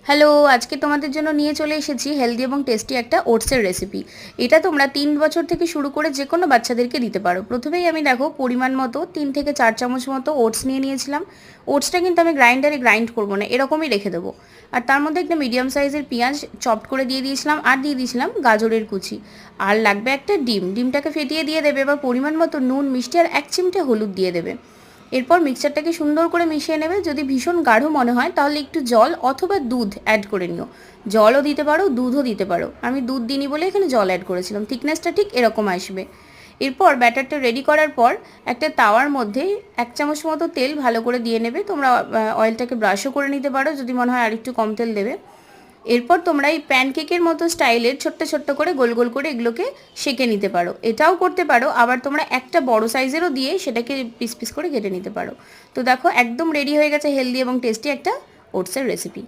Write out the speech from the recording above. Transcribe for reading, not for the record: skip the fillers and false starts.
Hello, আজকে তোমাদের জন্য নিয়ে চলে এসেছি হেলদি এবং টেস্টি একটা ওটসের রেসিপি। এটা তোমরা 3 বছর থেকে শুরু করে যে কোনো বাচ্চাদেরকে দিতে পারো। প্রথমেই আমি দেখো পরিমাণ মতো 3 থেকে 4 চামচ মতো ওটস নিয়ে নিয়েছিলাম। ওটসটা কিন্তু আমি গ্রাইন্ডারে গ্রাইন্ড করবো না, এরকমই রেখে দেবো। আর তার মধ্যে একটা মিডিয়াম সাইজের পেঁয়াজ চপড করে দিয়ে দিয়েছিলাম, আর দিয়ে দিয়েছিলাম গাজরের কুচি। আর লাগবে একটা ডিমটাকে ফেটিয়ে দিয়ে দেবে, এবার পরিমাণ মতো নুন, মিষ্টি আর 1 চিমটে হলুদ দিয়ে দেবে। এরপর মিক্সচারটাকে সুন্দর করে মিশিয়ে নেবে। যদি ভীষণ গাঢ় মনে হয় তাহলে একটু জল অথবা দুধ অ্যাড করে নিও। জলও দিতে পারো, দুধও দিতে পারো। আমি দুধ দিইনি বলে এখানে জল অ্যাড করেছিলাম। থিকনেসটা ঠিক এরকম আসবে। এরপর ব্যাটারটা রেডি করার পর একটা তাওয়ার মধ্যে 1 চামচ মতো তেল ভালো করে দিয়ে নেবে। তোমরা অয়েলটাকে ব্রাশও করে নিতে পারো যদি মনে হয় আরেকটু কম তেল দেবে। এরপর তোমরা এই প্যানকেকের মতো স্টাইলের ছোট্ট ছোট্ট করে গোল গোল করে এগুলোকে সেঁকে নিতে পারো। এটাও করতে পারো, আবার তোমরা একটা বড় সাইজেরও দিয়ে সেটাকে পিস পিস করে কেটে নিতে পারো। তো দেখো একদম রেডি হয়ে গেছে হেলদি এবং টেস্টি একটা ওটসের রেসিপি।